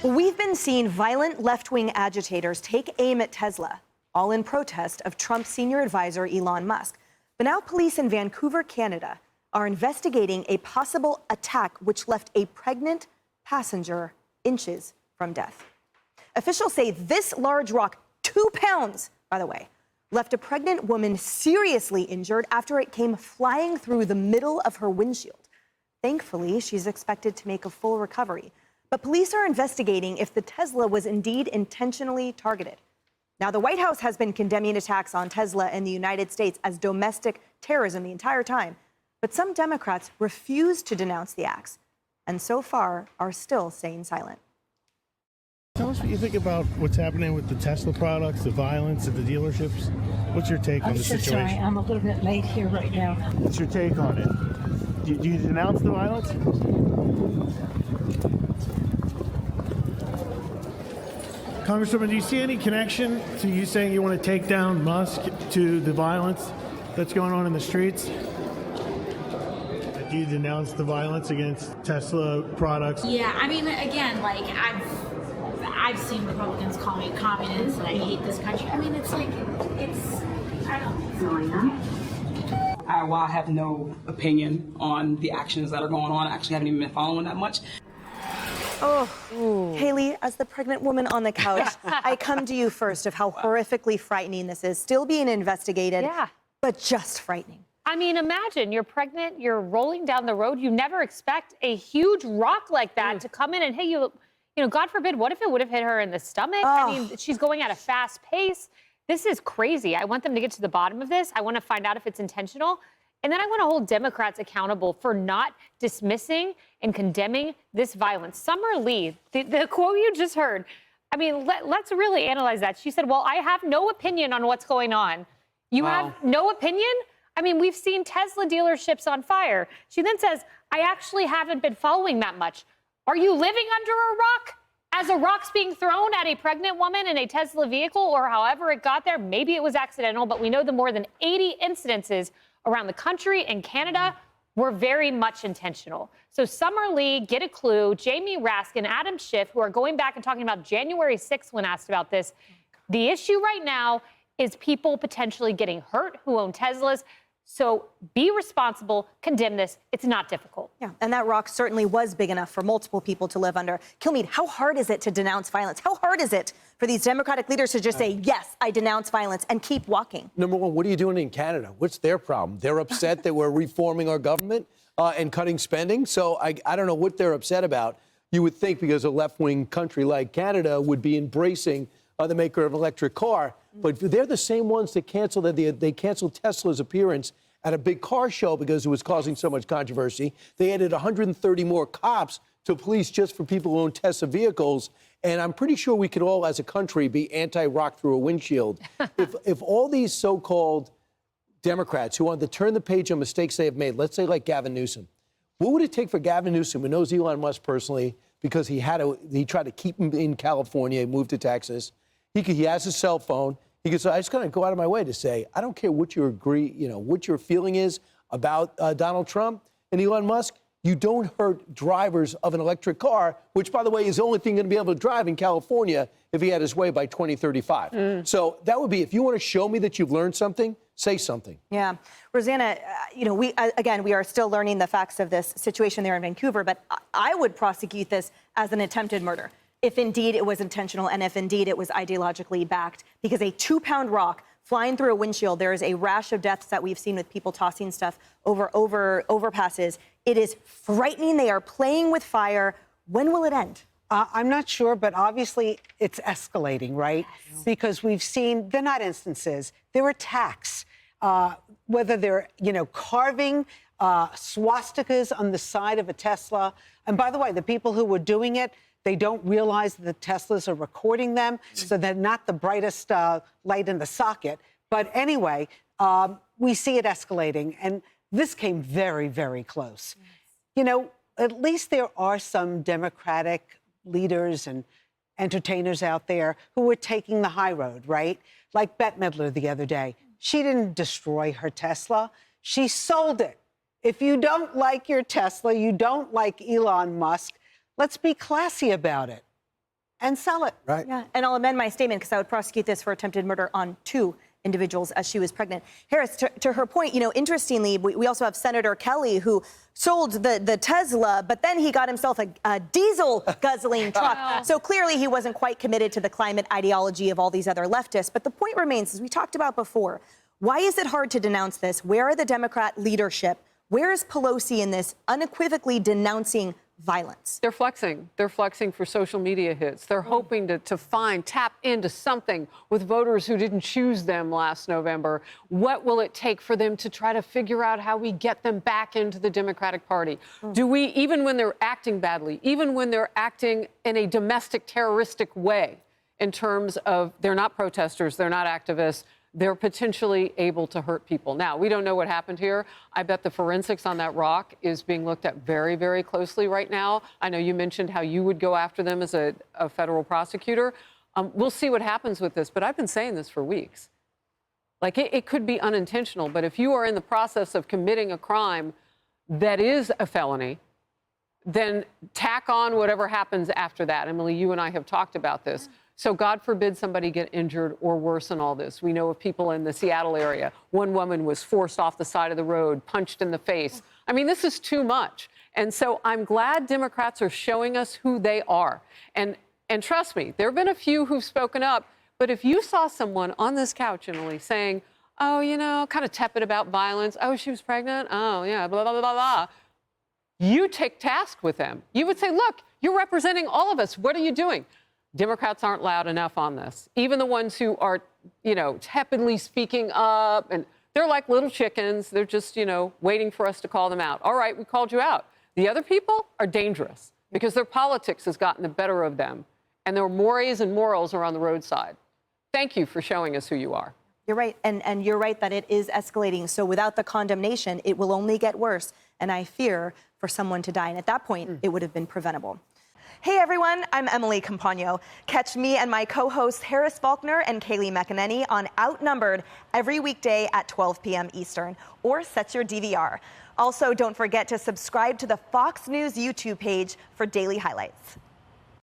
We've been seeing violent left-wing agitators take aim at Tesla, all in protest of Trump's senior advisor, Elon Musk. But now police in Vancouver, Canada, are investigating a possible attack which left a pregnant passenger inches from death. Officials say this large rock, 2 pounds, by the way, left a pregnant woman seriously injured after it came flying through the middle of her windshield. Thankfully, she's expected to make a full recovery. But police are investigating if the Tesla was indeed intentionally targeted. Now, the White House has been condemning attacks on Tesla in the United States as domestic terrorism the entire time. But some Democrats refuse to denounce the acts, and so far are still staying silent. Tell us what you think about what's happening with the Tesla products, the violence at the dealerships. What's your take on the situation? I'm so sorry, I'm a little bit late here right now. What's your take on it? Do you denounce the violence? Congresswoman, do you see any connection to you saying you want to take down Musk to the violence that's going on in the streets? Do you denounce the violence against Tesla products? Yeah, I mean, again, like, I've seen Republicans call me communist and I hate this country. I mean, it's like, I don't know. While I have no opinion on the actions that are going on, I actually haven't even been following that much. Oh, Haley, as the pregnant woman on the couch, I come to you first of how horrifically frightening this is. Still being investigated, but just frightening. I mean, imagine you're pregnant, you're rolling down the road. You never expect a huge rock like that to come in and hit you. You know, God forbid, what if it would have hit her in the stomach? I mean, she's going at a fast pace. This is crazy. I want them to get to the bottom of this. I want to find out if it's intentional. And then I want to hold Democrats accountable for not dismissing and condemning this violence. Summer Lee, the quote you just heard, I mean, let's really analyze that. She said, well, I have no opinion on what's going on. You have no opinion? I mean, we've seen Tesla dealerships on fire. She then says, I actually haven't been following that much. Are you living under a rock? As a rock's being thrown at a pregnant woman in a Tesla vehicle or however it got there, maybe it was accidental, but we know the more than 80 incidences around the country and Canada were very much intentional. So Summer Lee, Get a Clue, Jamie Raskin, Adam Schiff, who are going back and talking about January 6th when asked about this. The issue right now is people potentially getting hurt who own Teslas. So be responsible, condemn this. It's not difficult. Yeah, and that rock certainly was big enough for multiple people to live under. Kilmeade, how hard is it to denounce violence? How hard is it for these Democratic leaders to just say, yes, I denounce violence and keep walking? Number one, what are you doing in Canada? What's their problem? They're upset that we're reforming our government and cutting spending. So I don't know what they're upset about. You would think because a left-wing country like Canada would be embracing the maker of an electric car. But they're the same ones that canceled they canceled Tesla's appearance at a big car show because it was causing so much controversy. They added 130 more cops to police just for people who own Tesla vehicles. And I'm pretty sure we could all, as a country, be anti-rock through a windshield. if all these so-called Democrats who want to turn the page on mistakes they have made, let's say like Gavin Newsom, what would it take for Gavin Newsom, who knows Elon Musk personally, because he tried to keep him in California, he moved to Texas. He has a cell phone. He goes, so I just got to go out of my way to say, I don't care what what your feeling is about Donald Trump and Elon Musk. You don't hurt drivers of an electric car, which, by the way, is the only thing going to be able to drive in California if he had his way by 2035. So that would be, if you want to show me that you've learned something, say something. Yeah. Rosanna, we are still learning the facts of this situation there in Vancouver, but I would prosecute this as an attempted murder if indeed it was intentional and if indeed it was ideologically backed, because a 2-pound rock flying through a windshield, there is a rash of deaths that we've seen with people tossing stuff over overpasses. It is frightening. They are playing with fire. When will it end? I'm not sure, but obviously it's escalating, right? Yes. Because we've seen, they're not instances, they're attacks. Whether they're, carving swastikas on the side of a Tesla. And by the way, the people who were doing it, they don't realize that the Teslas are recording them, so they're not the brightest light in the socket. But anyway, we see it escalating, and this came very, very close. Yes. At least there are some Democratic leaders and entertainers out there who are taking the high road, right? Like Bette Midler the other day. She didn't destroy her Tesla. She sold it. If you don't like your Tesla, you don't like Elon Musk, let's be classy about it. and sell it. Right. Yeah, and I'll amend my statement because I would prosecute this for attempted murder on 2 individuals as she was pregnant. Harris, to her point, interestingly, we also have Senator Kelly who sold the Tesla, but then he got himself a diesel guzzling truck. So clearly he wasn't quite committed to the climate ideology of all these other leftists. But the point remains, as we talked about before, why is it hard to denounce this? Where are the Democrat leadership? Where is Pelosi in this unequivocally denouncing violence? They're flexing. They're flexing for social media hits. They're hoping to tap into something with voters who didn't choose them last November. What will it take for them to try to figure out how we get them back into the Democratic Party? Do we, even when they're acting badly, even when they're acting in a domestic terroristic way, in terms of they're not protesters, they're not activists, they're potentially able to hurt people. Now, we don't know what happened here. I bet the forensics on that rock is being looked at very, very closely right now. I know you mentioned how you would go after them as a federal prosecutor. We'll see what happens with this, but I've been saying this for weeks. Like, it could be unintentional, but if you are in the process of committing a crime that is a felony, then tack on whatever happens after that. Emily, you and I have talked about this. So God forbid somebody get injured or worse in all this. We know of people in the Seattle area. One woman was forced off the side of the road, punched in the face. I mean, this is too much. And so I'm glad Democrats are showing us who they are. And trust me, there have been a few who've spoken up. But if you saw someone on this couch, Emily, saying, oh, kind of tepid about violence. Oh, she was pregnant. Oh, yeah, blah, blah, blah, blah. You take task with them. You would say, look, you're representing all of us. What are you doing? Democrats aren't loud enough on this. Even the ones who are, tepidly speaking up, and they're like little chickens. They're just, waiting for us to call them out. All right, we called you out. The other people are dangerous because their politics has gotten the better of them, and their mores and morals are on the roadside. Thank you for showing us who you are. You're right, and you're right that it is escalating. So without the condemnation, it will only get worse, and I fear for someone to die. And at that point, it would have been preventable. Hey everyone, I'm Emily Campagno. Catch me and my co-hosts Harris Faulkner and Kaylee McEnany on Outnumbered every weekday at 12 p.m. Eastern, or set your DVR. Also, don't forget to subscribe to the Fox News YouTube page for daily highlights.